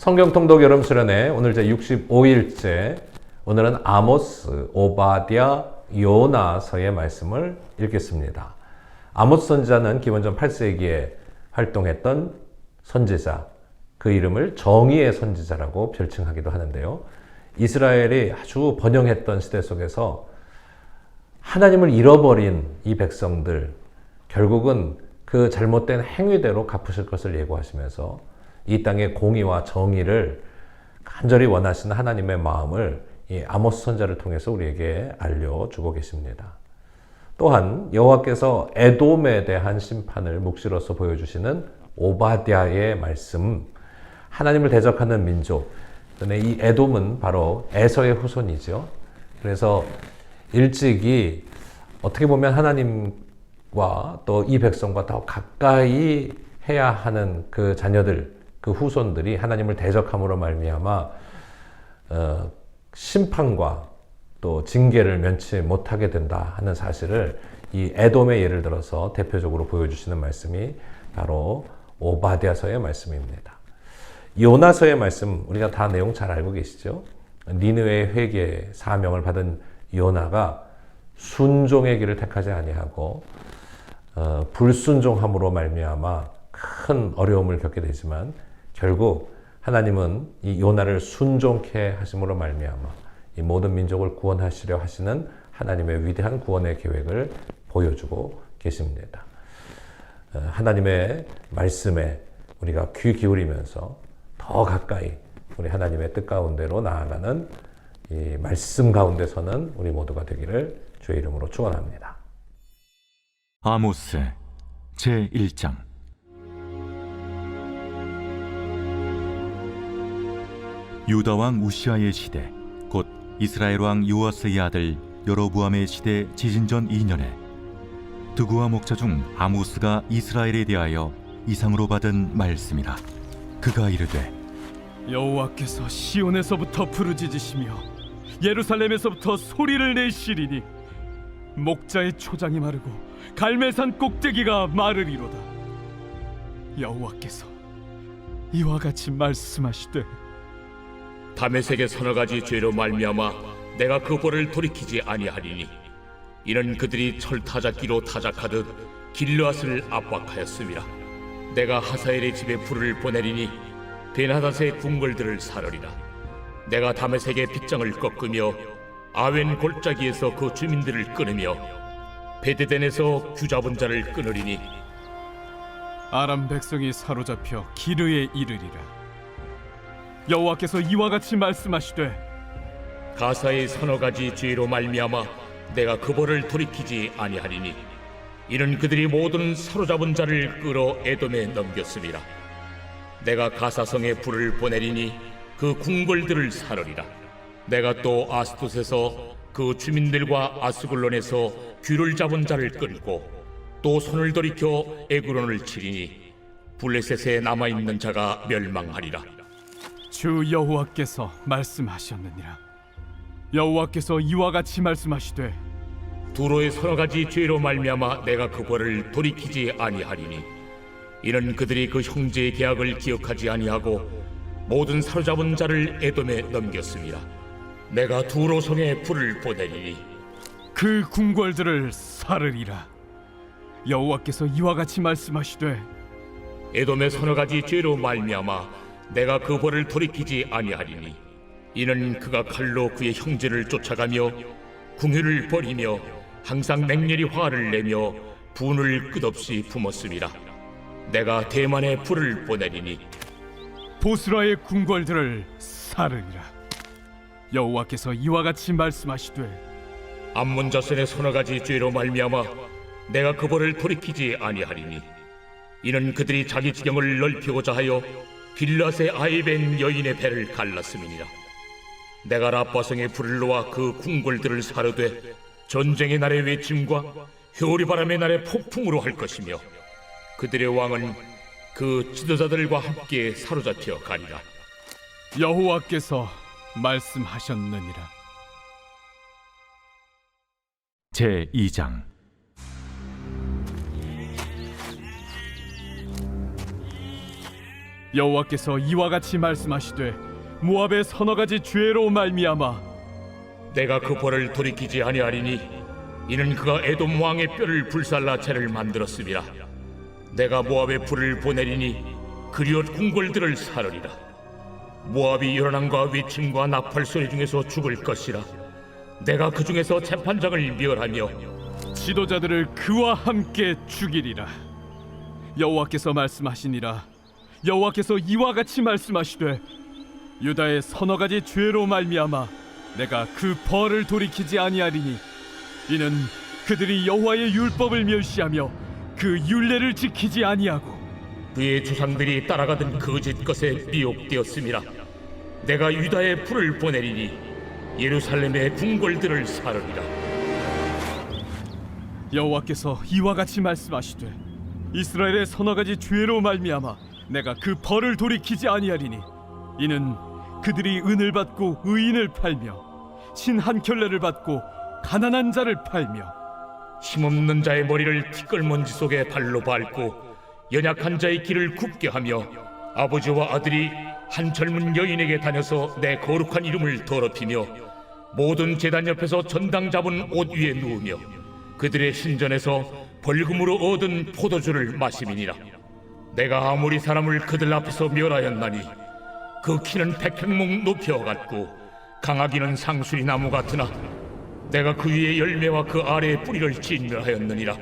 성경 통독 여름 수련회 오늘 제 65일째, 오늘은 아모스, 오바댜, 요나서의 말씀을 읽겠습니다. 아모스 선지자는 기원전 8세기에 활동했던 선지자, 그 이름을 정의의 선지자라고 별칭하기도 하는데요. 이스라엘이 아주 번영했던 시대 속에서 하나님을 잃어버린 이 백성들, 결국은 그 잘못된 행위대로 갚으실 것을 예고하시면서 이 땅의 공의와 정의를 간절히 원하시는 하나님의 마음을 이 아모스 선지자를 통해서 우리에게 알려주고 계십니다. 또한 여호와께서 에돔에 대한 심판을 묵시로서 보여주시는 오바댜의 말씀, 하나님을 대적하는 민족, 이 에돔은 바로 에서의 후손이죠. 그래서 일찍이 어떻게 보면 하나님과 또 이 백성과 더 가까이 해야 하는 그 자녀들, 그 후손들이 하나님을 대적함으로 말미암아 심판과 또 징계를 면치 못하게 된다 하는 사실을 이 에돔의 예를 들어서 대표적으로 보여주시는 말씀이 바로 오바댜서의 말씀입니다. 요나서의 말씀, 우리가 다 내용 잘 알고 계시죠? 니느웨의 회개 사명을 받은 요나가 순종의 길을 택하지 아니하고 불순종함으로 말미암아 큰 어려움을 겪게 되지만 결국 하나님은 이 요나를 순종케 하심으로 말미암아 이 모든 민족을 구원하시려 하시는 하나님의 위대한 구원의 계획을 보여주고 계십니다. 하나님의 말씀에 우리가 귀 기울이면서 더 가까이 우리 하나님의 뜻 가운데로 나아가는 이 말씀 가운데서는 우리 모두가 되기를 주의 이름으로 축원합니다. 아모스 제1장. 유다 왕 우시아의 시대, 곧 이스라엘 왕 요아스의 아들 여로보암의 시대 지진전 2년에 드구와 목자 중 아모스가 이스라엘에 대하여 이상으로 받은 말씀이라. 그가 이르되, 여호와께서 시온에서부터 부르짖으시며 예루살렘에서부터 소리를 내시리니 목자의 초장이 마르고 갈멜산 꼭대기가 마르리로다. 여호와께서 이와 같이 말씀하시되, 다메섹의 서너 가지 죄로 말미암아 내가 그 벌을 돌이키지 아니하리니 이는 그들이 철타작기로 타작하듯 길르앗을 압박하였음이라. 내가 하사엘의 집에 불을 보내리니 베나닷의 궁궐들을 사르리라. 내가 다메섹의 빗장을 꺾으며 아웬 골짜기에서 그 주민들을 끊으며 베데덴에서 규잡은 자를 끊으리니 아람 백성이 사로잡혀 기르에 이르리라. 여호와께서 이와 같이 말씀하시되, 가사의 서너 가지 죄로 말미암아 내가 그 벌을 돌이키지 아니하리니 이는 그들이 모든 사로잡은 자를 끌어 에돔에 넘겼음이라. 내가 가사성에 불을 보내리니 그 궁궐들을 사르리라. 내가 또 아스돗에서 그 주민들과 아스글론에서 귀를 잡은 자를 끌고 또 손을 돌이켜 에그론을 치리니 블레셋에 남아있는 자가 멸망하리라. 주 여호와께서 말씀하셨느니라. 여호와께서 이와 같이 말씀하시되, 두로의 서너 가지 죄로 말미암아 내가 그 벌을 돌이키지 아니하리니 이는 그들이 그 형제의 계약을 기억하지 아니하고 모든 사로잡은 자를 에돔에 넘겼습니다. 내가 두로 성에 불을 보내리니 그 궁궐들을 사르리라. 여호와께서 이와 같이 말씀하시되, 에돔의 서너 가지 죄로 말미암아 내가 그 벌을 돌이키지 아니하리니 이는 그가 칼로 그의 형제를 쫓아가며 궁유를 버리며 항상 맹렬히 화를 내며 분을 끝없이 품었음이라. 내가 대만에 불을 보내리니 보스라의 궁궐들을 사르리라. 여호와께서 이와 같이 말씀하시되, 암몬 자손의 서너 가지 죄로 말미암아 내가 그 벌을 돌이키지 아니하리니 이는 그들이 자기 지경을 넓히고자 하여 길앗의 아이벤 여인의 배를 갈랐음이니라. 내가 라빠성의 불을 놓아 그 궁궐들을 사르되 전쟁의 날의 외침과 효리바람의 날의 폭풍으로 할 것이며 그들의 왕은 그 지도자들과 함께 사로잡혀 가리라. 여호와께서 말씀하셨느니라. 제2장. 여호와께서 이와 같이 말씀하시되 모압의 서너 가지 죄로 말미암아 내가 그 벌을 돌이키지 아니하리니 이는 그가 에돔 왕의 뼈를 불살라 채를 만들었음이라. 내가 모압의 불을 보내리니 그리옷 궁궐들을 사르리라. 모압이 요란함과 외침과 나팔 소리 중에서 죽을 것이라. 내가 그 중에서 재판장을 멸하며 지도자들을 그와 함께 죽이리라. 여호와께서 말씀하시니라. 여호와께서 이와 같이 말씀하시되 유다의 서너 가지 죄로 말미암아 내가 그 벌을 돌이키지 아니하리니 이는 그들이 여호와의 율법을 멸시하며 그 율례를 지키지 아니하고 그의 조상들이 따라가던 거짓 것에 미혹되었음이라. 내가 유다의 불을 보내리니 예루살렘의 궁궐들을 사르리라. 여호와께서 이와 같이 말씀하시되 이스라엘의 서너 가지 죄로 말미암아 내가 그 벌을 돌이키지 아니하리니 이는 그들이 은을 받고 의인을 팔며 신 한 켤레를 받고 가난한 자를 팔며 힘없는 자의 머리를 티끌먼지 속에 발로 밟고 연약한 자의 길을 굽게 하며 아버지와 아들이 한 젊은 여인에게 다녀서 내 거룩한 이름을 더럽히며 모든 제단 옆에서 전당 잡은 옷 위에 누우며 그들의 신전에서 벌금으로 얻은 포도주를 마심이니라. 내가 아무리 사람을 그들 앞에서 멸하였나니 그 키는 백행목 높여 같고 강하기는 상수리 나무 같으나 내가 그 위에 열매와 그 아래에 뿌리를 진멸하였느니라.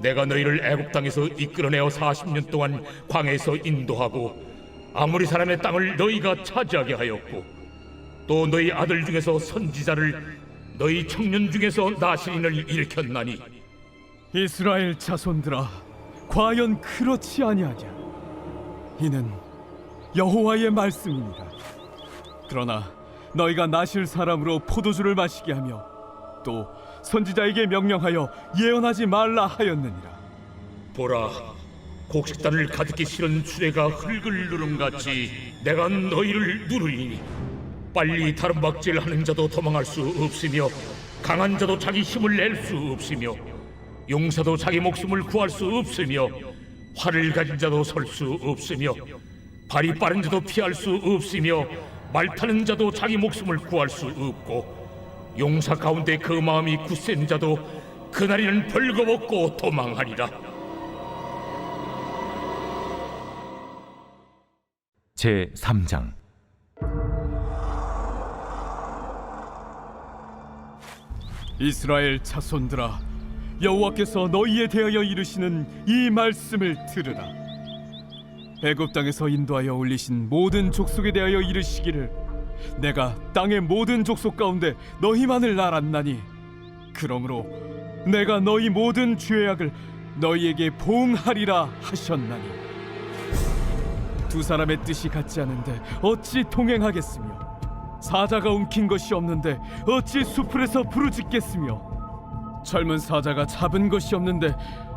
내가 너희를 애굽 땅에서 이끌어내어 40년 동안 광야에서 인도하고 아무리 사람의 땅을 너희가 차지하게 하였고 또 너희 아들 중에서 선지자를 너희 청년 중에서 나시린을 일으켰나니 이스라엘 자손들아 과연 그렇지 아니하냐. 이는 여호와의 말씀이니라. 그러나 너희가 나실 사람으로 포도주를 마시게 하며 또 선지자에게 명령하여 예언하지 말라 하였느니라. 보라, 곡식단을 가득히 실은 수레가 흙을 누름같이 내가 너희를 누르리니 빨리 다름박질하는 자도 도망할 수 없으며 강한 자도 자기 힘을 낼 수 없으며 용사도 자기 목숨을 구할 수 없으며 활을 가진 자도 설 수 없으며 발이 빠른 자도 피할 수 없으며 말 타는 자도 자기 목숨을 구할 수 없고 용사 가운데 그 마음이 굳센 자도 그날에는 벌거벗고 도망하리라. 제 3장. 이스라엘 자손들아 여호와께서 너희에 대하여 이르시는 이 말씀을 들으라. 애굽 땅에서 인도하여 올리신 모든 족속에 대하여 이르시기를 내가 땅의 모든 족속 가운데 너희만을 알았나니 그러므로 내가 너희 모든 죄악을 너희에게 보응하리라 하셨나니 두 사람의 뜻이 같지 않은데 어찌 동행하겠으며 사자가 움킨 것이 없는데 어찌 수풀에서 부르짖겠으며 젊은 사자가 잡은 것이 없는데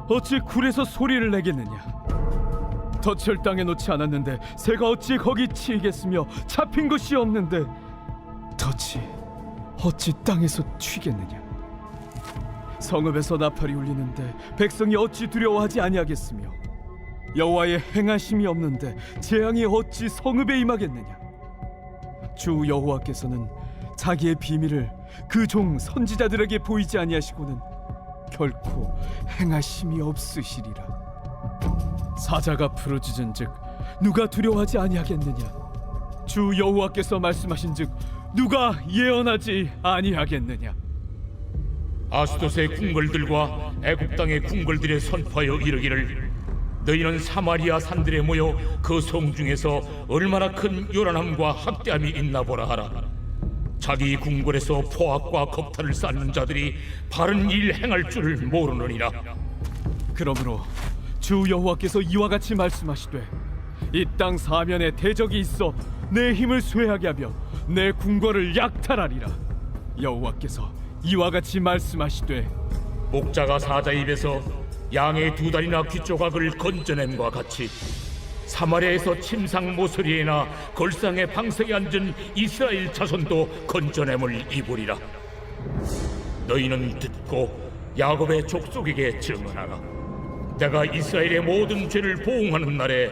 어찌 굴에서 소리를 내겠느냐. 덫을 땅에 놓지 않았는데 새가 어찌 거기 치이겠으며 잡힌 것이 없는데 덫이 어찌 땅에서 튀겠느냐. 성읍에서 나팔이 울리는데 백성이 어찌 두려워하지 아니하겠으며 여호와의 행하심이 없는데 재앙이 어찌 성읍에 임하겠느냐. 주 여호와께서는 자기의 비밀을 그 종 선지자들에게 보이지 아니하시고는 결코 행하심이 없으시리라. 사자가 부르짖은즉 누가 두려워하지 아니하겠느냐. 주 여호와께서 말씀하신즉 누가 예언하지 아니하겠느냐. 아스돗의 궁궐들과 애굽 땅의 궁궐들에 선포하여 이르기를 너희는 사마리아 산들에 모여 그 성 중에서 얼마나 큰 요란함과 학대함이 있나 보라 하라. 자기 궁궐에서 포악과 겁탈을 쌓는 자들이 바른 일 행할 줄을 모르느니라. 그러므로 주 여호와께서 이와 같이 말씀하시되 이 땅 사면에 대적이 있어 내 힘을 쇠하게 하며 내 궁궐을 약탈하리라. 여호와께서 이와 같이 말씀하시되 목자가 사자 입에서 양의 두 다리나 귀 조각을 건져냄과 같이 사마리아에서 침상 모서리에나 걸상의 방석에 앉은 이스라엘 자손도 건져냄을 입으리라. 너희는 듣고 야곱의 족속에게 증언하라. 내가 이스라엘의 모든 죄를 보응하는 날에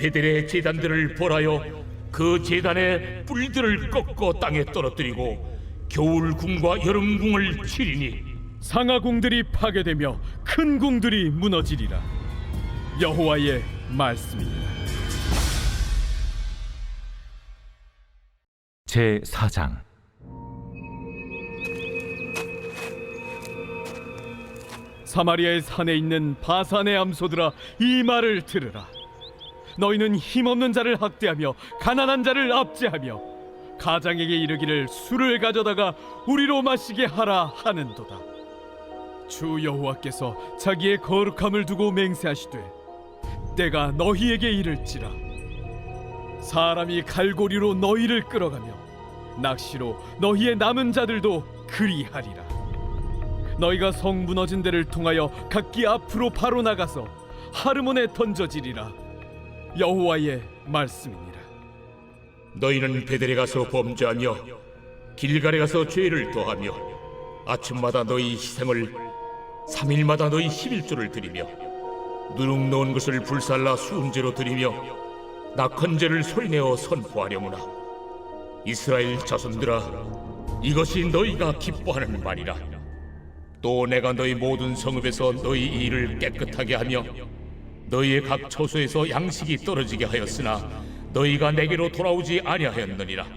베델의 제단들을 벌하여 그 제단의 뿔들을 꺾어 땅에 떨어뜨리고 겨울 궁과 여름 궁을 치리니 상하궁들이 파괴되며 큰 궁들이 무너지리라. 여호와의 말씀입니다. 제 4장. 사마리아의 산에 있는 바산의 암소들아, 이 말을 들으라. 너희는 힘없는 자를 학대하며 가난한 자를 압제하며 가장에게 이르기를 술을 가져다가 우리로 마시게 하라 하는도다. 주 여호와께서 자기의 거룩함을 두고 맹세하시되 때가 너희에게 이를지라. 사람이 갈고리로 너희를 끌어가며 낚시로 너희의 남은 자들도 그리하리라. 너희가 성 무너진 데를 통하여 각기 앞으로 바로 나가서 하르몬에 던져지리라. 여호와의 말씀이니라. 너희는 베델에 가서 범죄하며 길갈에 가서 죄를 더하며 아침마다 너희 희생을 3일마다 너희 11조를 드리며 누룩 넣은 것을 불살라 수음제로 드리며 낙헌제를 소리내어 선포하려무나. 이스라엘 자손들아, 이것이 너희가 기뻐하는 말이라. 또 내가 너희 모든 성읍에서 너희 일을 깨끗하게 하며 너희의 각 처소에서 양식이 떨어지게 하였으나 너희가 내게로 돌아오지 아니하였느니라.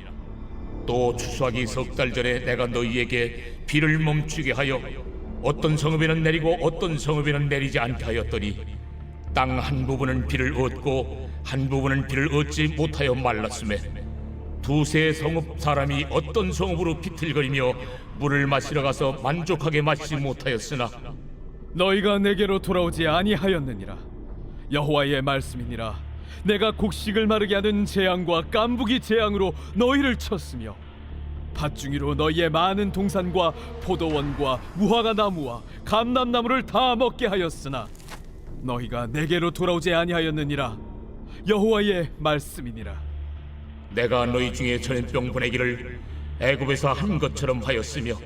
또 추수하기 석 달 전에 내가 너희에게 비를 멈추게 하여 어떤 성읍에는 내리고 어떤 성읍에는 내리지 않게 하였더니 땅 한 부분은 비를 얻고 한 부분은 비를 얻지 못하여 말랐음에 두세 성읍 사람이 어떤 성읍으로 비틀거리며 물을 마시러 가서 만족하게 마시지 못하였으나 너희가 내게로 돌아오지 아니하였느니라. 여호와의 말씀이니라. 내가 곡식을 마르게 하는 재앙과 깐부기 재앙으로 너희를 쳤으며 밭중이로 너희의 많은 동산과 포도원과 무화과 나무와 감람나무를 다 먹게 하였으나 너희가 내게로 돌아오지 아니하였느니라. 여호와의 말씀이니라. 내가 너희 중에 전염병 보내기를 애굽에서 한 것처럼 하였으며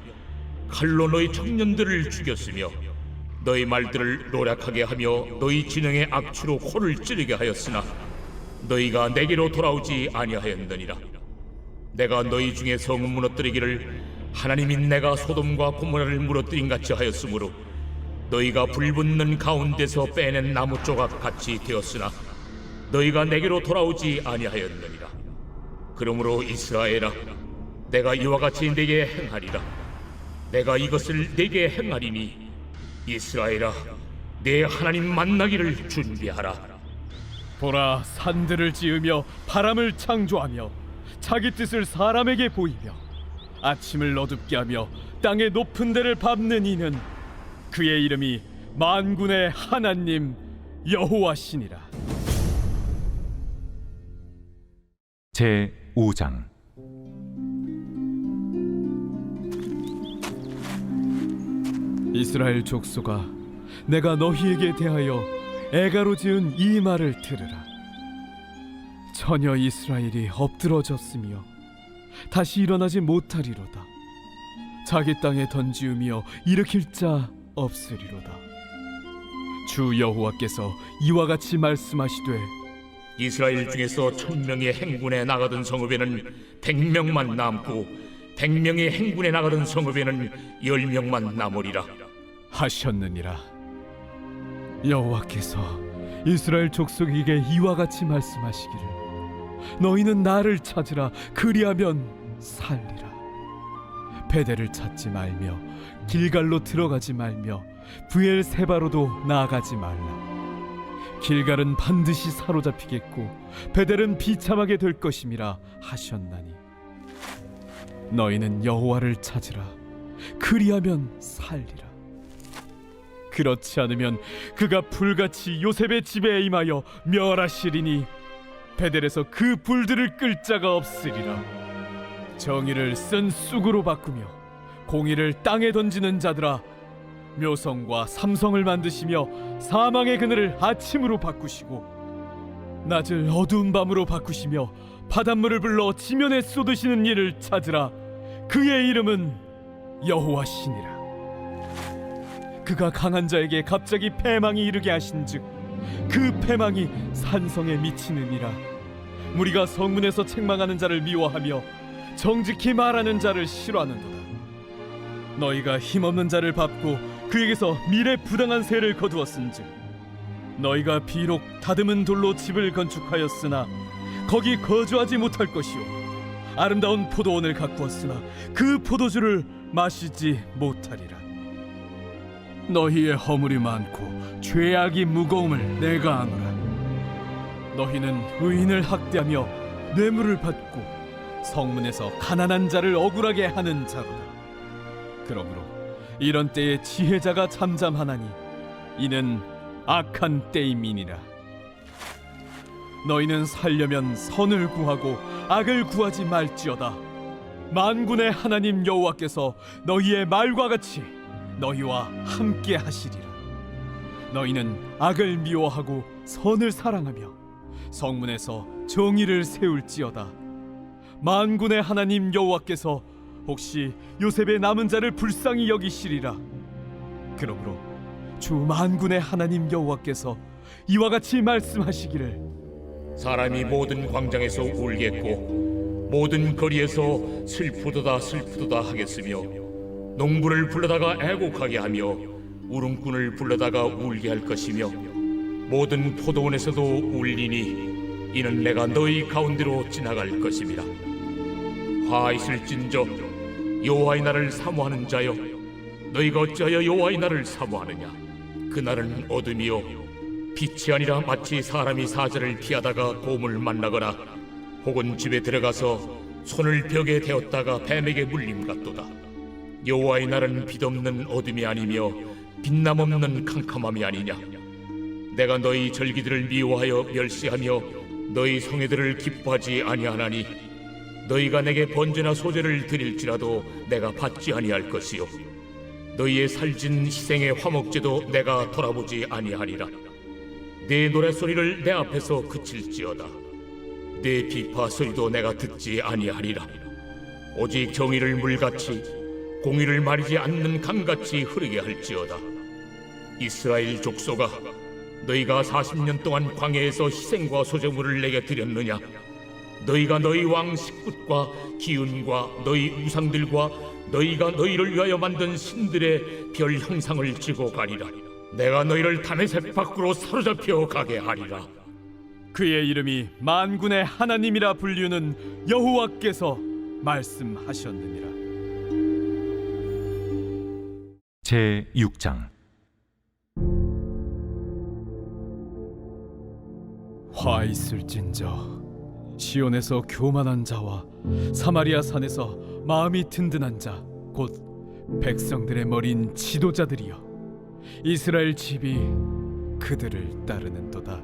칼로 너희 청년들을 죽였으며 너희 말들을 노략하게 하며 너희 진영의 악취로 코를 찌르게 하였으나 너희가 내게로 돌아오지 아니하였느니라. 내가 너희 중에 성을 무너뜨리기를 하나님이 내가 소돔과 고모라를 무너뜨린 같이 하였으므로 너희가 불붙는 가운데서 빼낸 나무 조각 같이 되었으나 너희가 내게로 돌아오지 아니하였느니라. 그러므로 이스라엘아, 내가 이와 같이 내게 행하리라. 내가 이것을 내게 행하리니 이스라엘아, 내 하나님 만나기를 준비하라. 보라, 산들을 지으며 바람을 창조하며 자기 뜻을 사람에게 보이며 아침을 어둡게 하며 땅의 높은 데를 밟는 이는 그의 이름이 만군의 하나님 여호와시니라. 제 5장. 이스라엘 족속아, 내가 너희에게 대하여 애가로 지은 이 말을 들으라. 전혀 이스라엘이 엎드러졌으며 다시 일어나지 못하리로다. 자기 땅에 던지우며 일으킬 자 없으리로다. 주 여호와께서 이와 같이 말씀하시되 이스라엘 중에서 1000명의 행군에 나가던 성읍에는 100명만 남고 100명의 행군에 나가던 성읍에는 10명만 남으리라 하셨느니라. 여호와께서 이스라엘 족속에게 이와 같이 말씀하시기를 너희는 나를 찾으라. 그리하면 살리라. 베델을 찾지 말며 길갈로 들어가지 말며 브엘세바로도 나아가지 말라. 길갈은 반드시 사로잡히겠고 베델은 비참하게 될 것임이라 하셨나니 너희는 여호와를 찾으라. 그리하면 살리라. 그렇지 않으면 그가 불같이 요셉의 집에 임하여 멸하시리니 베델에서 그 불들을 끌 자가 없으리라. 정의를 쓴 쑥으로 바꾸며 공의를 땅에 던지는 자들아, 묘성과 삼성을 만드시며 사망의 그늘을 아침으로 바꾸시고 낮을 어두운 밤으로 바꾸시며 바닷물을 불러 지면에 쏟으시는 이를 찾으라. 그의 이름은 여호와시니라. 그가 강한 자에게 갑자기 패망이 이르게 하신즉 그 패망이 산성에 미치느니라. 무리가 성문에서 책망하는 자를 미워하며 정직히 말하는 자를 싫어하는도다. 너희가 힘없는 자를 밟고 그에게서 미래 부당한 세를 거두었은즉 너희가 비록 다듬은 돌로 집을 건축하였으나 거기 거주하지 못할 것이요 아름다운 포도원을 가꾸었으나 그 포도주를 마시지 못하리라. 너희의 허물이 많고 죄악이 무거움을 내가 아노라. 너희는 의인을 학대하며 뇌물을 받고 성문에서 가난한 자를 억울하게 하는 자로다. 그러므로 이런 때에 지혜자가 잠잠하나니 이는 악한 때임이니라. 너희는 살려면 선을 구하고 악을 구하지 말지어다. 만군의 하나님 여호와께서 너희의 말과 같이 너희와 함께 하시리라. 너희는 악을 미워하고 선을 사랑하며 성문에서 정의를 세울지어다. 만군의 하나님 여호와께서 혹시 요셉의 남은 자를 불쌍히 여기시리라. 그러므로 주 만군의 하나님 여호와께서 이와 같이 말씀하시기를 사람이 모든 광장에서 울겠고 모든 거리에서 슬프도다 슬프도다 하겠으며 농부를 불러다가 애곡하게 하며 울음꾼을 불러다가 울게 할 것이며 모든 포도원에서도 울리니 이는 내가 너희 가운데로 지나갈 것임이라. 화 있을진저 여호와의 날을 사모하는 자여, 너희가 어찌하여 여호와의 날을 사모하느냐? 그날은 어둠이요 빛이 아니라 마치 사람이 사자를 피하다가 곰을 만나거나 혹은 집에 들어가서 손을 벽에 대었다가 뱀에게 물림 같도다. 여호와의 날은 빛없는 어둠이 아니며 빛남 없는 캄캄함이 아니냐? 내가 너희 절기들을 미워하여 멸시하며 너희 성회들을 기뻐하지 아니하나니 너희가 내게 번제나 소제를 드릴지라도 내가 받지 아니할 것이요 너희의 살진 희생의 화목제도 내가 돌아보지 아니하리라. 내 노랫소리를 내 앞에서 그칠지어다. 내 비파 소리도 내가 듣지 아니하리라. 오직 정의를 물같이 공의를 마르지 않는 강같이 흐르게 할지어다. 이스라엘 족속아, 너희가 40년 동안 광야에서 희생과 소제물을 내게 드렸느냐? 너희가 너희 왕 식굿과 기운과 너희 우상들과 너희가 너희를 위하여 만든 신들의 별 형상을 지고 가리라. 내가 너희를 다메섹 밖으로 사로잡혀 가게 하리라. 그의 이름이 만군의 하나님이라 불리우는 여호와께서 말씀하셨느니라. 제 6장. 화 있을진저 시온에서 교만한 자와 사마리아 산에서 마음이 든든한 자 곧 백성들의 머리인 지도자들이여, 이스라엘 집이 그들을 따르는도다.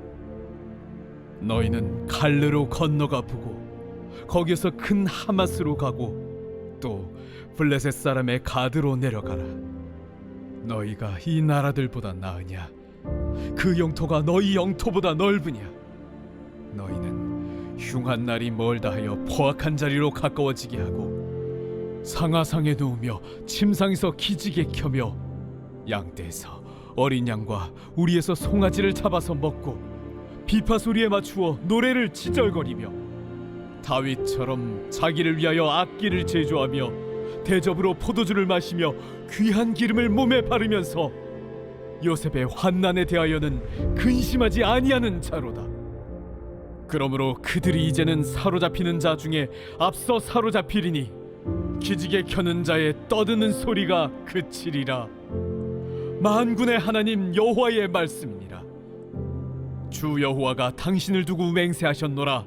너희는 갈르로 건너가 보고 거기서 큰 하마스로 가고 또 블레셋 사람의 가드로 내려가라. 너희가 이 나라들보다 나으냐? 그 영토가 너희 영토보다 넓으냐? 너희는 흉한 날이 멀다 하여 포악한 자리로 가까워지게 하고 상하상에 누우며 침상에서 기지개 켜며 양떼에서 어린 양과 우리에서 송아지를 잡아서 먹고 비파 소리에 맞추어 노래를 지절거리며 다윗처럼 자기를 위하여 악기를 제조하며 대접으로 포도주를 마시며 귀한 기름을 몸에 바르면서 요셉의 환난에 대하여는 근심하지 아니하는 자로다. 그러므로 그들이 이제는 사로잡히는 자 중에 앞서 사로잡히리니 기지개 켜는 자의 떠드는 소리가 그치리라. 만군의 하나님 여호와의 말씀이니라. 주 여호와가 당신을 두고 맹세하셨노라.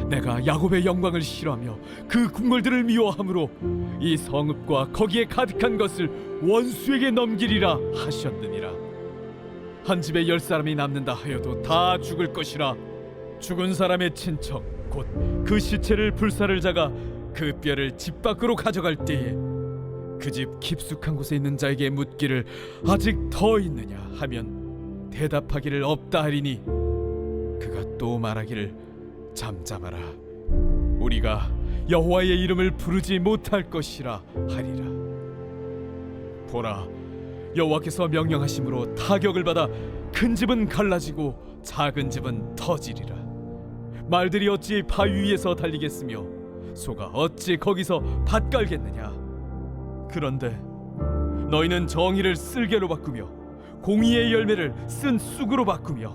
내가 야곱의 영광을 싫어하며 그 궁궐들을 미워함으로 이 성읍과 거기에 가득한 것을 원수에게 넘기리라 하셨느니라. 한 집에 10사람이 남는다 하여도 다 죽을 것이라. 죽은 사람의 친척 곧 그 시체를 불사를 자가 그 뼈를 집 밖으로 가져갈 때에 그 집 깊숙한 곳에 있는 자에게 묻기를 아직 더 있느냐 하면 대답하기를 없다 하리니 그가 또 말하기를 잠잠하라, 우리가 여호와의 이름을 부르지 못할 것이라 하리라. 보라, 여호와께서 명령하심으로 타격을 받아 큰 집은 갈라지고 작은 집은 터지리라. 말들이 어찌 바위 위에서 달리겠으며 소가 어찌 거기서 밭 깔겠느냐. 그런데 너희는 정의를 쓸개로 바꾸며 공의의 열매를 쓴 쑥으로 바꾸며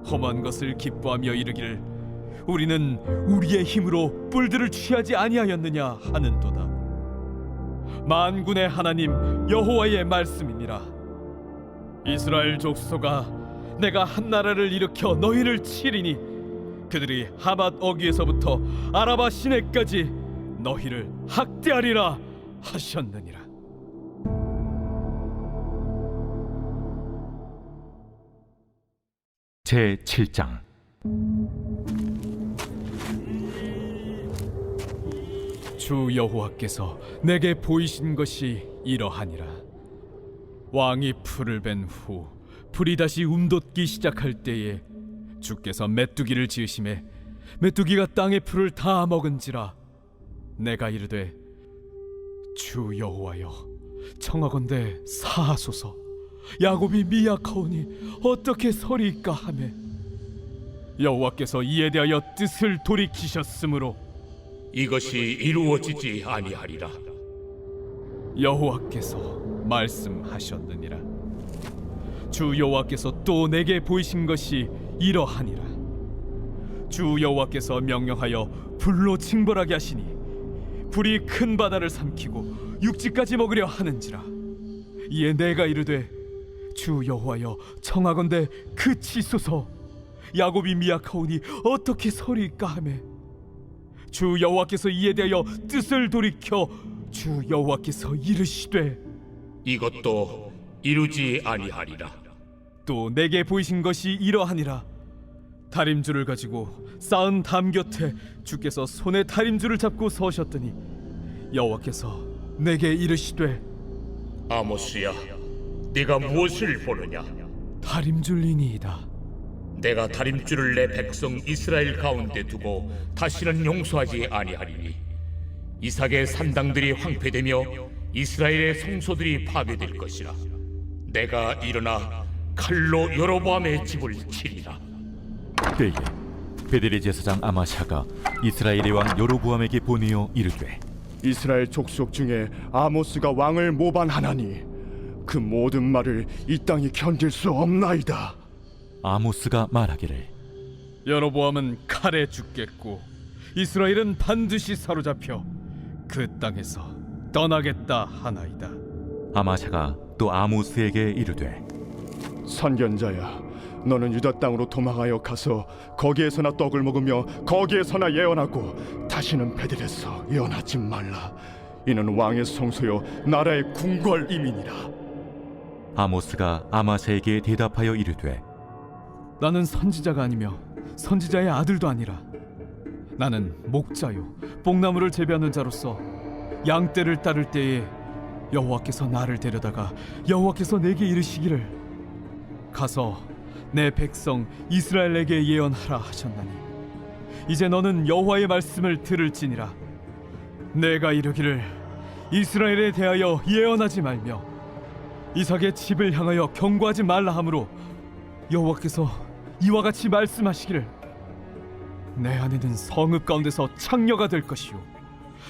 험한 것을 기뻐하며 이르기를 우리는 우리의 힘으로 뿔들을 취하지 아니하였느냐 하는도다. 만군의 하나님 여호와의 말씀이니라. 이스라엘 족속아, 내가 한 나라를 일으켜 너희를 치리니 그들이 하맛 어귀에서부터 아라바 시내까지 너희를 학대하리라 하셨느니라. 제 7장. 주 여호와께서 내게 보이신 것이 이러하니라. 왕이 풀을 벤 후 풀이 다시 움돋기 시작할 때에 주께서 메뚜기를 지으심에 메뚜기가 땅의 풀을 다 먹은지라. 내가 이르되 주 여호와여, 청하건대 사하소서. 야곱이 미약하오니 어떻게 서리이까 하매 여호와께서 이에 대하여 뜻을 돌이키셨으므로 이것이 이루어지지 아니하리라. 여호와께서 말씀하셨느니라. 주 여호와께서 또 내게 보이신 것이 이러하니라. 주 여호와께서 명령하여 불로 징벌하게 하시니 불이 큰 바다를 삼키고 육지까지 먹으려 하는지라. 이에 내가 이르되 주 여호와여, 청하건대 그치소서. 야곱이 미약하오니 어떻게 서리이까 하매 주 여호와께서 이에 대하여 뜻을 돌이켜 주 여호와께서 이르시되 이것도 이루지 아니하리라. 또 내게 보이신 것이 이러하니라. 다림줄을 가지고 쌓은 담 곁에 주께서 손에 다림줄을 잡고 서셨더니 여호와께서 내게 이르시되 아모스야, 네가 무엇을 보느냐? 다림줄이니이다. 내가 다림줄을 내 백성 이스라엘 가운데 두고 다시는 용서하지 아니하리니 이삭의 산당들이 황폐되며 이스라엘의 성소들이 파괴될 것이라. 내가 일어나 칼로 여로보암의 집을 치리라. 때에 베델의 제사장 아마샤가 이스라엘의 왕 여로보암에게 보내어 이르되 이스라엘 족속 중에 아모스가 왕을 모반하나니 그 모든 말을 이 땅이 견딜 수 없나이다. 아모스가 말하기를 여로보암은 칼에 죽겠고 이스라엘은 반드시 사로잡혀 그 땅에서 떠나겠다 하나이다. 아마샤가 또 아모스에게 이르되 선견자야, 너는 유다 땅으로 도망하여 가서 거기에서나 떡을 먹으며 거기에서나 예언하고 다시는 베델에서 예언하지 말라. 이는 왕의 성소요 나라의 궁궐임이니라. 아모스가 아마샤에게 대답하여 이르되 나는 선지자가 아니며 선지자의 아들도 아니라 나는 목자요 뽕나무를 재배하는 자로서 양떼를 따를 때에 여호와께서 나를 데려다가 여호와께서 내게 이르시기를 가서 내 백성 이스라엘에게 예언하라 하셨나니 이제 너는 여호와의 말씀을 들을지니라. 내가 이르기를 이스라엘에 대하여 예언하지 말며 이삭의 집을 향하여 경고하지 말라 하므로 여호와께서 이와 같이 말씀하시기를 내 아내는 성읍 가운데서 창녀가 될 것이요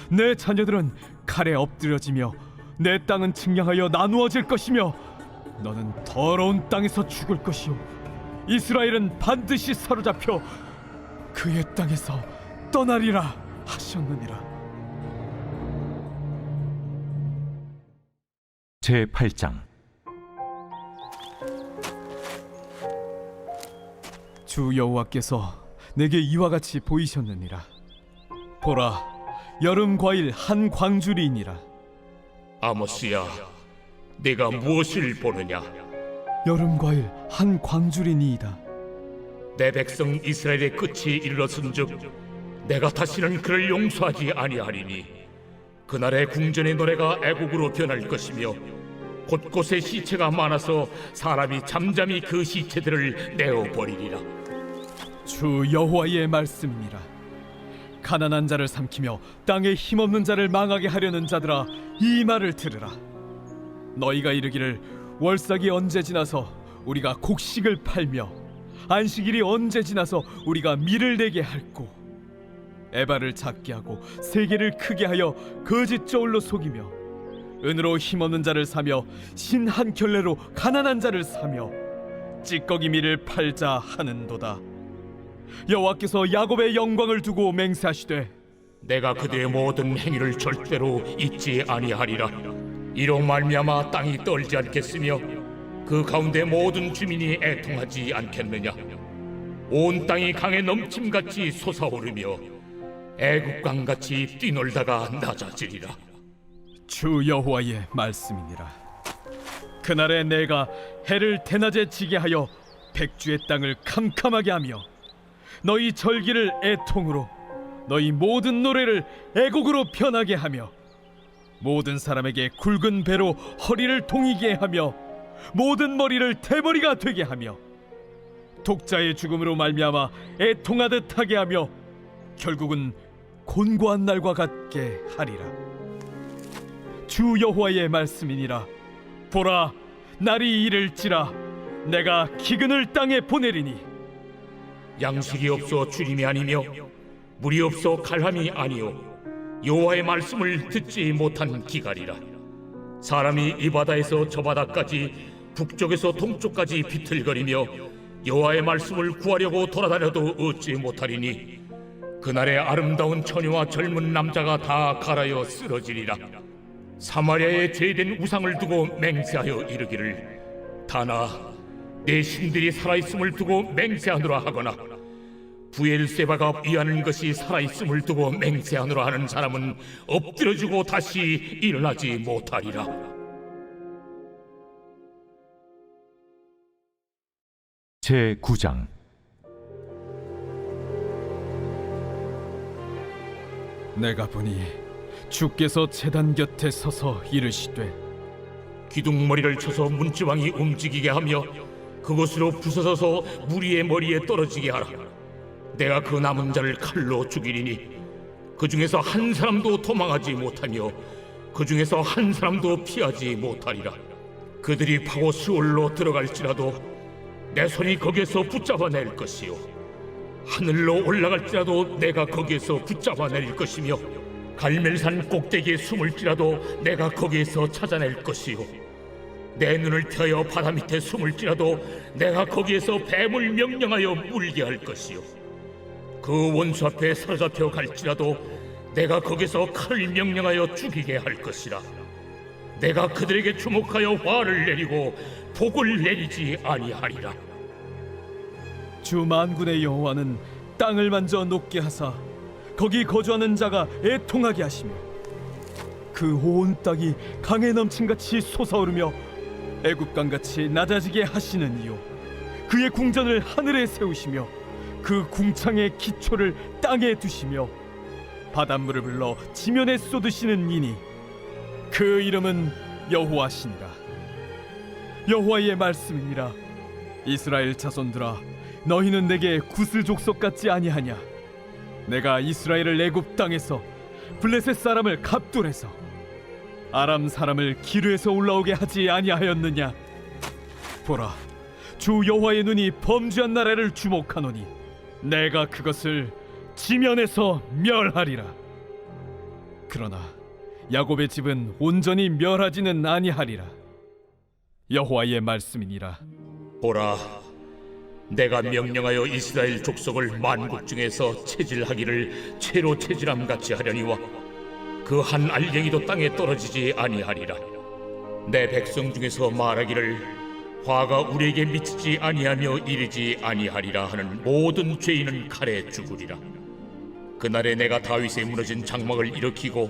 내 자녀들은 칼에 엎드려지며 내 땅은 측량하여 나누어질 것이며 너는 더러운 땅에서 죽을 것이요 이스라엘은 반드시 사로잡혀 그의 땅에서 떠나리라 하셨느니라. 제 8장. 주 여호와께서 내게 이와 같이 보이셨느니라. 보라, 여름 과일 한 광주리이니라. 아모스야, 네가 무엇을 보느냐? 여름 과일 한 광주리니이다. 내 백성 이스라엘의 끝이 이르렀은즉 내가 다시는 그를 용서하지 아니하리니 그날의 궁전의 노래가 애곡으로 변할 것이며 곳곳에 시체가 많아서 사람이 잠잠히 그 시체들을 내어버리리라. 주 여호와의 말씀이니라. 가난한 자를 삼키며 땅에 힘없는 자를 망하게 하려는 자들아, 이 말을 들으라. 너희가 이르기를 월삭이 언제 지나서 우리가 곡식을 팔며 안식일이 언제 지나서 우리가 밀을 내게 할꼬. 에바를 작게 하고 세계를 크게 하여 거짓 저울로 속이며 은으로 힘없는 자를 사며 신 한 켤레로 가난한 자를 사며 찌꺼기 밀을 팔자 하는도다. 여호와께서 야곱의 영광을 두고 맹세하시되 내가 그들의 모든 행위를 절대로 잊지 아니하리라. 이로 말미암아 땅이 떨지 않겠으며 그 가운데 모든 주민이 애통하지 않겠느냐. 온 땅이 강에 넘침같이 솟아오르며 애국강같이 뛰놀다가 낮아지리라. 주 여호와의 말씀이니라. 그날에 내가 해를 대낮에 지게 하여 백주의 땅을 캄캄하게 하며 너희 절기를 애통으로 너희 모든 노래를 애곡으로 변하게 하며 모든 사람에게 굵은 배로 허리를 동이게 하며 모든 머리를 대머리가 되게 하며 독자의 죽음으로 말미암아 애통하듯 하게 하며 결국은 곤고한 날과 같게 하리라. 주 여호와의 말씀이니라. 보라, 날이 이를지라 내가 기근을 땅에 보내리니 양식이 없어 주림이 아니며 물이 없어 갈함이 아니요 여호와의 말씀을 듣지 못한 기갈이라. 사람이 이 바다에서 저 바다까지 북쪽에서 동쪽까지 비틀거리며 여호와의 말씀을 구하려고 돌아다녀도 얻지 못하리니 그날에 아름다운 처녀와 젊은 남자가 다 갈아여 쓰러지리라. 사마리아에 죄된 우상을 두고 맹세하여 이르기를 다나 내 신들이 살아있음을 두고 맹세하노라 하거나 부엘세바가 위하는 것이 살아있음을 두고 맹세하노라 하는 사람은 엎드려지고 다시 일어나지 못하리라. 제9장. 내가 보니 주께서 제단 곁에 서서 이르시되 기둥머리를 쳐서 문지방이 움직이게 하며 그것으로 부서져서 무리의 머리에 떨어지게 하라. 내가 그 남은 자를 칼로 죽이리니 그 중에서 한 사람도 도망하지 못하며 그 중에서 한 사람도 피하지 못하리라. 그들이 파고 수월로 들어갈지라도 내 손이 거기에서 붙잡아낼 것이요 하늘로 올라갈지라도 내가 거기에서 붙잡아낼 것이며 갈멜산 꼭대기에 숨을지라도 내가 거기에서 찾아낼 것이요 내 눈을 펴여 바다 밑에 숨을지라도 내가 거기에서 뱀을 명령하여 물게 할 것이요 그 원수 앞에 사로잡혀 갈지라도 내가 거기서 칼을 명령하여 죽이게 할 것이라. 내가 그들에게 주목하여 화를 내리고 복을 내리지 아니하리라. 주 만군의 여호와는 땅을 만져 높게 하사 거기 거주하는 자가 애통하게 하시며 그 온 땅이 강에 넘침같이 솟아오르며 애국강같이 낮아지게 하시는 이요 그의 궁전을 하늘에 세우시며 그 궁창의 기초를 땅에 두시며 바닷물을 불러 지면에 쏟으시는 이니 그 이름은 여호와시니라. 여호와의 말씀이니라. 이스라엘 자손들아, 너희는 내게 구슬 족속 같지 아니하냐? 내가 이스라엘을 애굽 땅에서 블레셋 사람을 갑돌에서 아람 사람을 기르에서 올라오게 하지 아니하였느냐? 보라, 주 여호와의 눈이 범죄한 나라를 주목하노니 내가 그것을 지면에서 멸하리라. 그러나 야곱의 집은 온전히 멸하지는 아니하리라. 여호와의 말씀이니라. 보라, 내가 명령하여 이스라엘 족속을 만국 중에서 체질하기를 채로 체질함 같이 하려니와 그 한 알갱이도 땅에 떨어지지 아니하리라. 내 백성 중에서 말하기를 화가 우리에게 미치지 아니하며 이르지 아니하리라 하는 모든 죄인은 칼에 죽으리라. 그날에 내가 다윗의 무너진 장막을 일으키고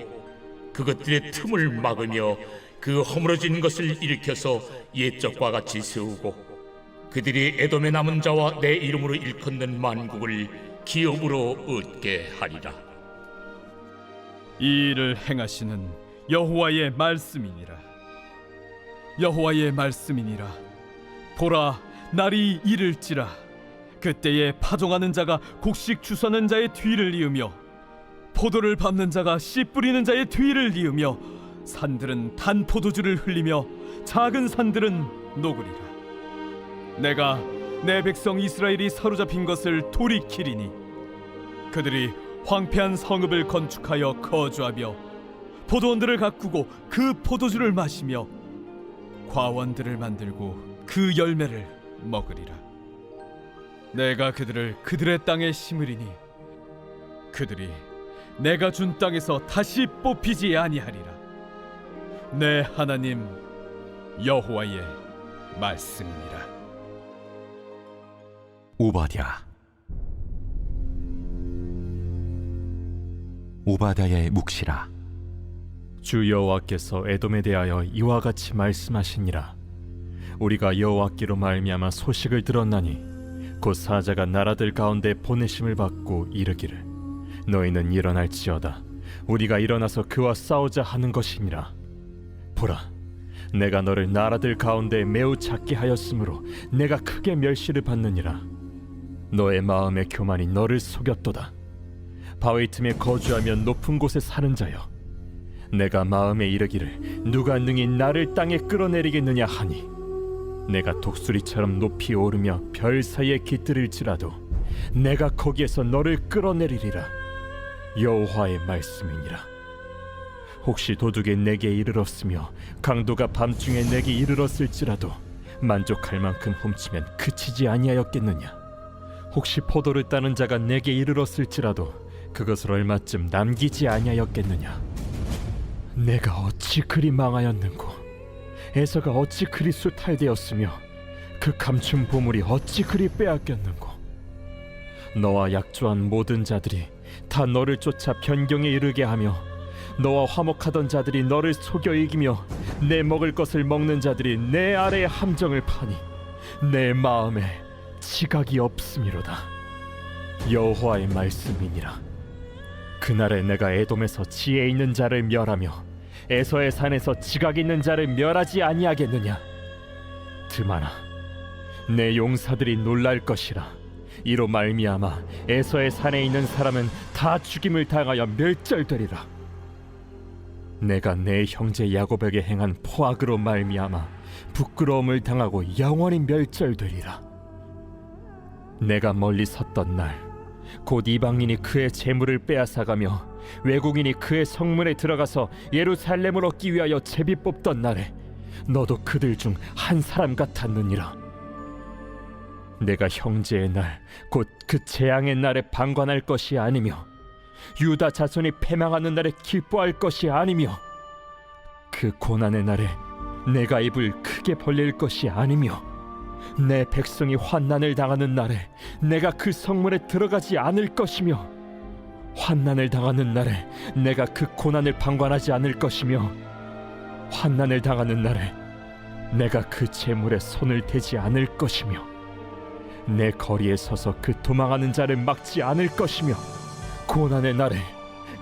그것들의 틈을 막으며 그 허물어진 것을 일으켜서 옛적과 같이 세우고 그들이 에돔의 남은 자와 내 이름으로 일컫는 만국을 기업으로 얻게 하리라. 이 일을 행하시는 여호와의 말씀이니라. 여호와의 말씀이니라. 보라, 날이 이를지라 그때에 파종하는 자가 곡식 주서는 자의 뒤를 이으며 포도를 밟는 자가 씨 뿌리는 자의 뒤를 이으며 산들은 단 포도주를 흘리며 작은 산들은 녹으리라. 내가 내 백성 이스라엘이 사로잡힌 것을 돌이키리니 그들이 황폐한 성읍을 건축하여 거주하며 포도원들을 가꾸고 그 포도주를 마시며 과원들을 만들고 그 열매를 먹으리라. 내가 그들을 그들의 땅에 심으리니 그들이 내가 준 땅에서 다시 뽑히지 아니하리라. 내 하나님 여호와의 말씀이니라. 오바댜의 묵시라. 주 여호와께서 에돔에 대하여 이와 같이 말씀하시니라. 우리가 여호와께로 말미암아 소식을 들었나니 곧 사자가 나라들 가운데 보내심을 받고 이르기를 너희는 일어날지어다 우리가 일어나서 그와 싸우자 하는 것이니라. 보라, 내가 너를 나라들 가운데 매우 작게 하였으므로 내가 크게 멸시를 받느니라. 너의 마음의 교만이 너를 속였도다. 바위 틈에 거주하며 높은 곳에 사는 자여, 내가 마음에 이르기를 누가 능히 나를 땅에 끌어내리겠느냐 하니 내가 독수리처럼 높이 오르며 별 사이에 깃들일지라도 내가 거기에서 너를 끌어내리리라. 여호와의 말씀이니라. 혹시 도둑이 내게 이르렀으며 강도가 밤중에 내게 이르렀을지라도 만족할 만큼 훔치면 그치지 아니하였겠느냐. 혹시 포도를 따는 자가 내게 이르렀을지라도 그것을 얼마쯤 남기지 아니하였겠느냐. 내가 어찌 그리 망하였는고, 에서가 어찌 그리 수탈되었으며 그 감춘 보물이 어찌 그리 빼앗겼는고. 너와 약조한 모든 자들이 다 너를 쫓아 변경에 이르게 하며 너와 화목하던 자들이 너를 속여 이기며 내 먹을 것을 먹는 자들이 내 아래에 함정을 파니 내 마음에 지각이 없음이로다. 여호와의 말씀이니라. 그날에 내가 에돔에서 지혜 있는 자를 멸하며 에서의 산에서 지각 있는 자를 멸하지 아니하겠느냐. 드마나 내 용사들이 놀랄 것이라. 이로 말미암아 에서의 산에 있는 사람은 다 죽임을 당하여 멸절되리라. 내가 내 형제 야곱에게 행한 포악으로 말미암아 부끄러움을 당하고 영원히 멸절되리라. 내가 멀리 섰던 날 곧 이방인이 그의 재물을 빼앗아가며 외국인이 그의 성문에 들어가서 예루살렘을 얻기 위하여 제비 뽑던 날에 너도 그들 중 한 사람 같았느니라. 내가 형제의 날 곧 그 재앙의 날에 방관할 것이 아니며 유다 자손이 패망하는 날에 기뻐할 것이 아니며 그 고난의 날에 내가 입을 크게 벌릴 것이 아니며 내 백성이 환난을 당하는 날에 내가 그 성문에 들어가지 않을 것이며 환난을 당하는 날에 내가 그 고난을 방관하지 않을 것이며 환난을 당하는 날에 내가 그 재물에 손을 대지 않을 것이며 내 거리에 서서 그 도망하는 자를 막지 않을 것이며 고난의 날에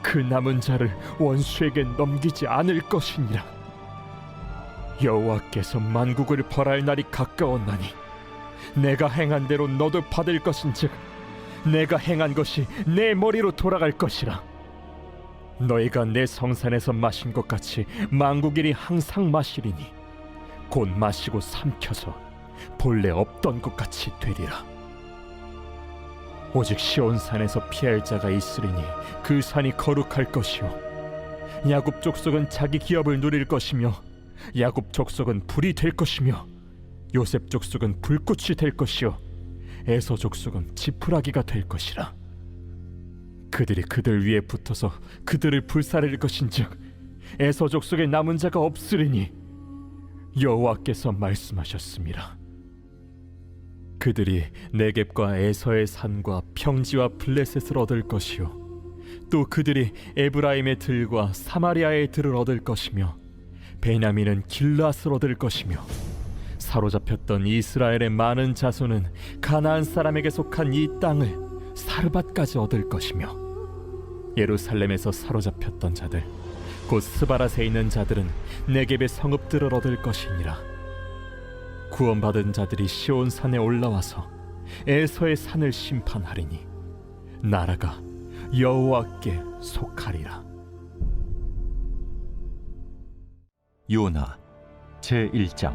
그 남은 자를 원수에게 넘기지 않을 것이니라. 여호와께서 만국을 벌할 날이 가까웠나니 내가 행한 대로 너도 받을 것인즉 내가 행한 것이 내 머리로 돌아갈 것이라. 너희가 내 성산에서 마신 것 같이 만국인이 항상 마시리니 곧 마시고 삼켜서 본래 없던 것 같이 되리라. 오직 시온산에서 피할 자가 있으리니 그 산이 거룩할 것이요 야곱 족속은 자기 기업을 누릴 것이며 야곱 족속은 불이 될 것이며 요셉 족속은 불꽃이 될 것이요 에서 족속은 지푸라기가 될 것이라. 그들이 그들 위에 붙어서 그들을 불사를 것인즉 에서 족속에 남은 자가 없으리니 여호와께서 말씀하셨습니다. 그들이 네겝과 에서의 산과 평지와 블레셋을 얻을 것이요 또 그들이 에브라임의 들과 사마리아의 들을 얻을 것이며 베냐민은 길앗을 얻을 것이며 사로잡혔던 이스라엘의 많은 자손은 가나안 사람에게 속한 이 땅을 사르밧까지 얻을 것이며 예루살렘에서 사로잡혔던 자들 곧 스바랏에 있는 자들은 네겝의 성읍들을 얻을 것이니라. 구원받은 자들이 시온산에 올라와서 에서의 산을 심판하리니 나라가 여호와께 속하리라. 요나 제1장.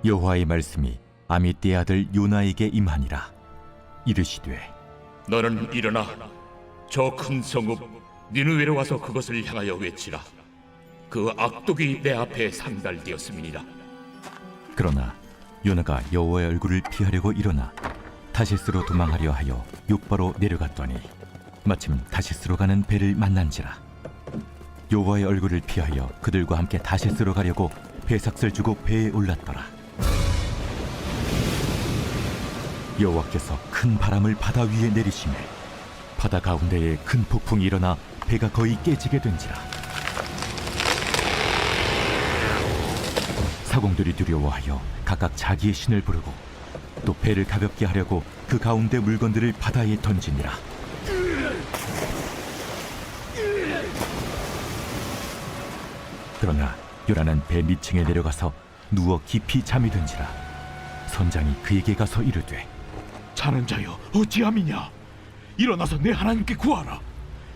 여호와의 말씀이 아미떼의 아들 요나에게 임하니라. 이르시되 너는 일어나 저 큰 성읍 니느웨로 와서 그것을 향하여 외치라. 그 악독이 내 앞에 상달되었음이니라. 그러나 요나가 여호와의 얼굴을 피하려고 일어나 다시스로 도망하려 하여 욥바로 내려갔더니 마침 다시스로 가는 배를 만난지라. 여호와의 얼굴을 피하여 그들과 함께 다시스로 가려고 배삭을 주고 배에 올랐더라. 여호와께서 큰 바람을 바다 위에 내리시매 바다 가운데에 큰 폭풍이 일어나 배가 거의 깨지게 된지라. 사공들이 두려워하여 각각 자기의 신을 부르고 또 배를 가볍게 하려고 그 가운데 물건들을 바다에 던지니라. 그러나 요나는 배 밑층에 내려가서 누워 깊이 잠이 든지라. 선장이 그에게 가서 이르되 자는 자여 어찌함이냐? 일어나서 내 하나님께 구하라.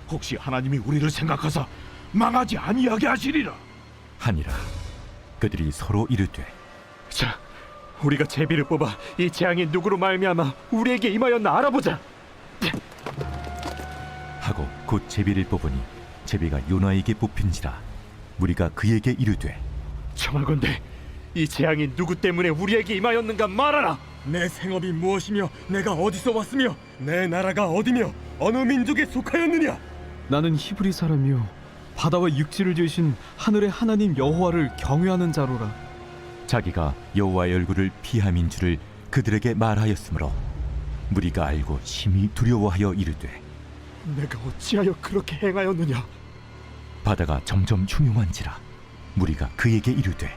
혹시 하나님이 우리를 생각하사 망하지 아니하게 하시리라. 하니라. 그들이 서로 이르되 자, 우리가 제비를 뽑아 이 재앙이 누구로 말미암아 우리에게 임하였나 알아보자. 하고 곧 제비를 뽑으니 제비가 요나에게 뽑힌지라. 무리가 그에게 이르되 청하건대 이 재앙이 누구 때문에 우리에게 임하였는가 말하라. 내 생업이 무엇이며 내가 어디서 왔으며 내 나라가 어디며 어느 민족에 속하였느냐? 나는 히브리 사람이요 바다와 육지를 지으신 하늘의 하나님 여호와를 경외하는 자로라. 자기가 여호와의 얼굴을 피함인 줄을 그들에게 말하였으므로 무리가 알고 심히 두려워하여 이르되 내가 어찌하여 그렇게 행하였느냐? 바다가 점점 흉흉한지라. 무리가 그에게 이르되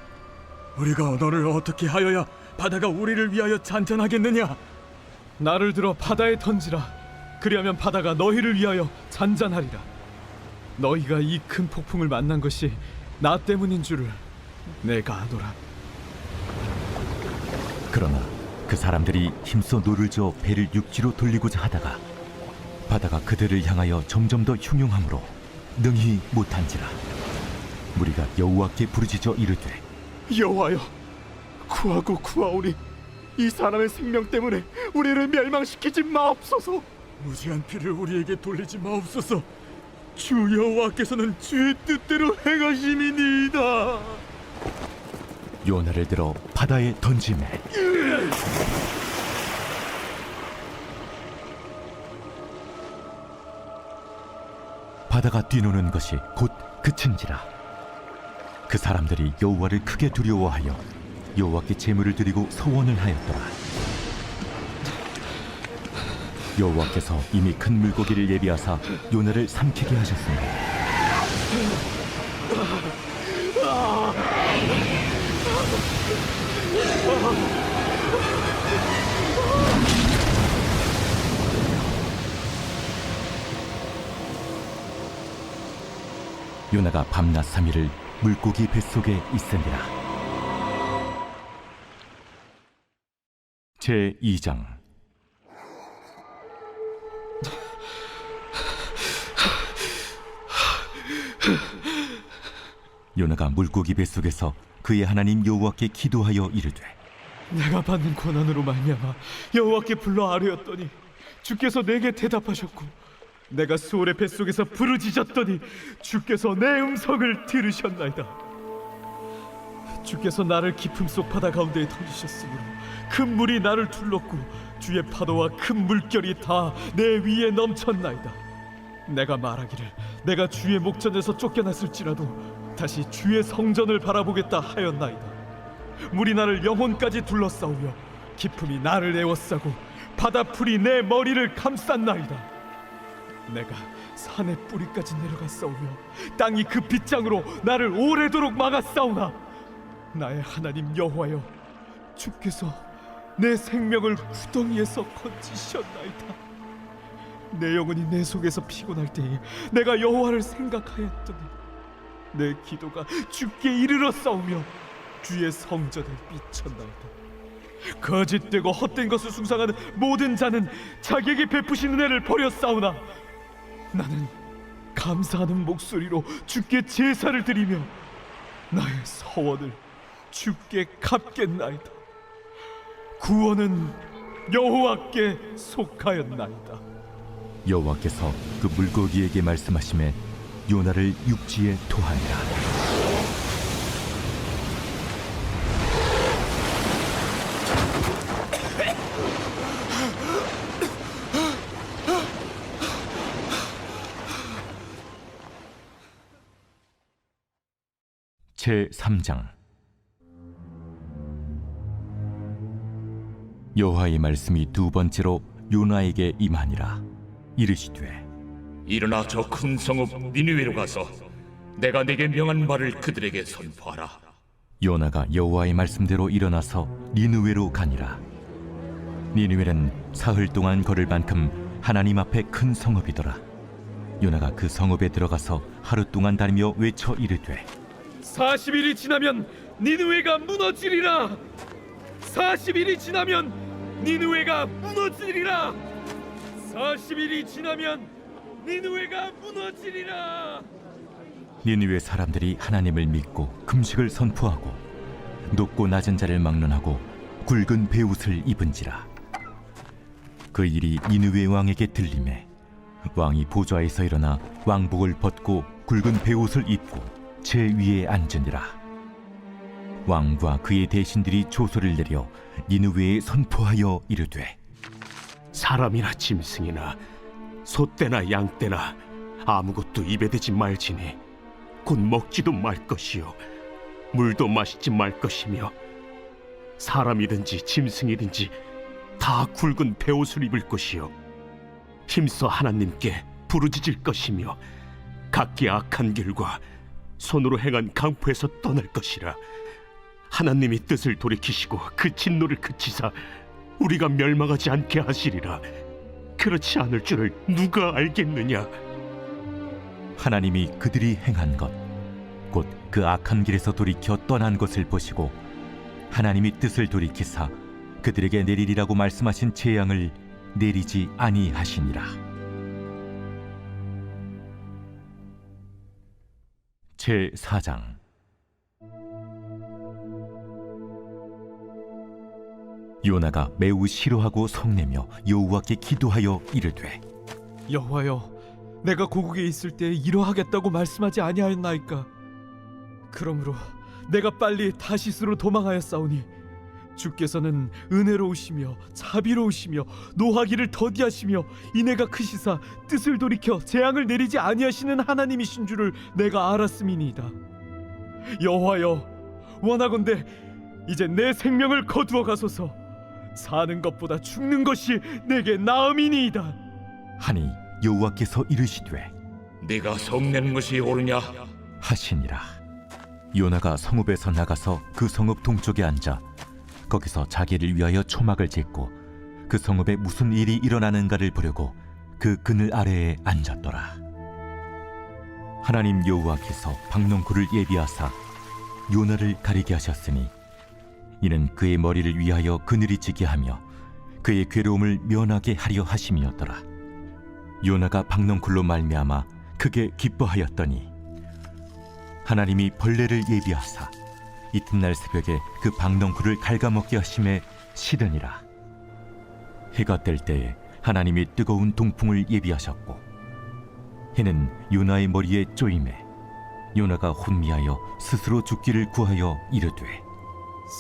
우리가 너를 어떻게 하여야 바다가 우리를 위하여 잔잔하겠느냐? 나를 들어 바다에 던지라. 그리하면 바다가 너희를 위하여 잔잔하리라. 너희가 이 큰 폭풍을 만난 것이 나 때문인 줄을 내가 아노라. 그러나 그 사람들이 힘써 노를 저어 배를 육지로 돌리고자 하다가 바다가 그들을 향하여 점점 더 흉흉함으로 능히 못한지라. 무리가 여호와께 부르짖어 이르되 여호와여, 구하고 구하오니 이 사람의 생명 때문에 우리를 멸망시키지 마옵소서. 무지한 피를 우리에게 돌리지 마옵소서. 주 여호와께서는 주의 뜻대로 행하심이니이다. 요나를 들어 바다에 던지매 바다가 뛰노는 것이 곧 그친지라. 그 사람들이 여호와를 크게 두려워하여 여호와께 제물을 드리고 서원을 하였더라. 여호와께서 이미 큰 물고기를 예비하사 요나를 삼키게 하셨습니다. 요나가 밤낮 3일을 물고기 뱃속에 있으니라. 제2장. 요나가 물고기 뱃속에서 그의 하나님 여호와께 기도하여 이르되 내가 받는 고난으로 말미암아 여호와께 불러 아뢰었더니 주께서 내게 대답하셨고 내가 수월의 뱃속에서 부르짖었더니 주께서 내 음성을 들으셨나이다. 주께서 나를 깊음 속 바다 가운데에 던지셨으므로 큰 물이 나를 둘렀고 주의 파도와 큰 물결이 다 내 위에 넘쳤나이다. 내가 말하기를 내가 주의 목전에서 쫓겨났을지라도 다시 주의 성전을 바라보겠다 하였나이다. 물이 나를 영혼까지 둘러싸우며 깊음이 나를 에워싸고 바다풀이 내 머리를 감쌌나이다. 내가 산의 뿌리까지 내려갔사오며 땅이 그 빗장으로 나를 오래도록 막았사오나 나의 하나님 여호와여, 주께서 내 생명을 구덩이에서 건지셨나이다. 내 영혼이 내 속에서 피곤할 때에 내가 여호와를 생각하였더니 내 기도가 주께 이르러 싸우며 주의 성전에 미쳤나이다. 거짓되고 헛된 것을 숭상하는 모든 자는 자기에게 베푸신 은혜를 버렸사오나 나는 감사하는 목소리로 주께 제사를 드리며 나의 서원을 주께 갚겠나이다. 구원은 여호와께 속하였나이다. 여호와께서 그 물고기에게 말씀하심에 요나를 육지에 토하니라. 제3장. 여호와의 말씀이 두 번째로 요나에게 임하니라. 이르시되 일어나 저 큰 성읍 니느웨로 가서 내가 네게 명한 말을 그들에게 선포하라. 요나가 여호와의 말씀대로 일어나서 니느웨로 가니라. 니느웨는 사흘 동안 걸을 만큼 하나님 앞에 큰 성읍이더라. 요나가 그 성읍에 들어가서 하루 동안 다니며 외쳐 이르되 40일이 지나면 니느웨가 무너지리라. 40일이 지나면 니느웨가 무너지리라. 40일이 지나면 니느웨가 무너지리라. 니느웨 사람들이 하나님을 믿고 금식을 선포하고 높고 낮은 자를 막론하고 굵은 베옷을 입은지라. 그 일이 니느웨 왕에게 들리매 왕이 보좌에서 일어나 왕복을 벗고 굵은 베옷을 입고 제 위에 앉으니라. 왕과 그의 대신들이 조소를 내려 니느웨에 선포하여 이르되 사람이나 짐승이나 소떼나 양떼나 아무것도 입에 대지 말지니 곧 먹지도 말 것이요 물도 마시지 말 것이며 사람이든지 짐승이든지 다 굵은 베옷을 입을 것이요 힘써 하나님께 부르짖을 것이며 각기 악한 길과 손으로 행한 강포에서 떠날 것이라. 하나님이 뜻을 돌이키시고 그 진노를 그치사 우리가 멸망하지 않게 하시리라. 그렇지 않을 줄을 누가 알겠느냐. 하나님이 그들이 행한 것 곧 그 악한 길에서 돌이켜 떠난 것을 보시고 하나님이 뜻을 돌이키사 그들에게 내리리라고 말씀하신 재앙을 내리지 아니하시니라. 제4장. 요나가 매우 싫어하고 성내며 여호와께 기도하여 이르되 여호와여, 내가 고국에 있을 때 이러하겠다고 말씀하지 아니하였나이까? 그러므로 내가 빨리 다시스로 도망하였사오니 주께서는 은혜로우시며 자비로우시며 노하기를 더디하시며 인애가 크시사 뜻을 돌이켜 재앙을 내리지 아니하시는 하나님이신 줄을 내가 알았음이니이다. 여호와여, 원하건대 이제 내 생명을 거두어 가소서. 사는 것보다 죽는 것이 내게 나음이니이다. 하니 여호와께서 이르시되 네가 성내는 것이 옳으냐? 하시니라. 요나가 성읍에서 나가서 그 성읍 동쪽에 앉아 거기서 자기를 위하여 초막을 짓고 그 성읍에 무슨 일이 일어나는가를 보려고 그 그늘 아래에 앉았더라. 하나님 여호와께서 박농쿨을 예비하사 요나를 가리게 하셨으니 이는 그의 머리를 위하여 그늘이 지게 하며 그의 괴로움을 면하게 하려 하심이었더라. 요나가 박농쿨로 말미암아 크게 기뻐하였더니 하나님이 벌레를 예비하사 이튿날 새벽에 그 박농쿨을 갉아먹게 하심에 시드니라. 해가 뜰 때에 하나님이 뜨거운 동풍을 예비하셨고 해는 요나의 머리에 쪼임에 요나가 혼미하여 스스로 죽기를 구하여 이르되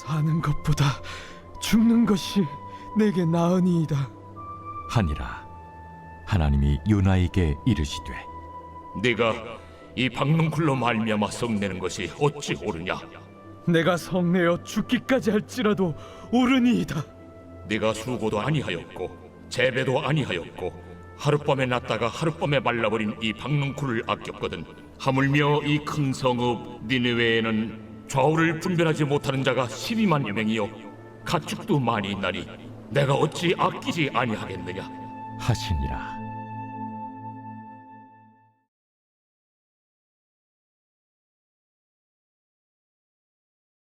사는 것보다 죽는 것이 내게 나으니이다 하니라. 하나님이 요나에게 이르시되 네가 이 박농쿨로 말미암아 성내는 것이 어찌 옳으냐? 내가 성내어 죽기까지 할지라도 옳으니이다. 네가 수고도 아니하였고 재배도 아니하였고 하룻밤에 났다가 하룻밤에 말라버린 이 박농쿨을 아꼈거든. 하물며 이 큰 성읍 니느웨에는 좌우를 분별하지 못하는 자가 12만여 명이요 가축도 많이 있나니 내가 어찌 아끼지 아니하겠느냐? 하시니라.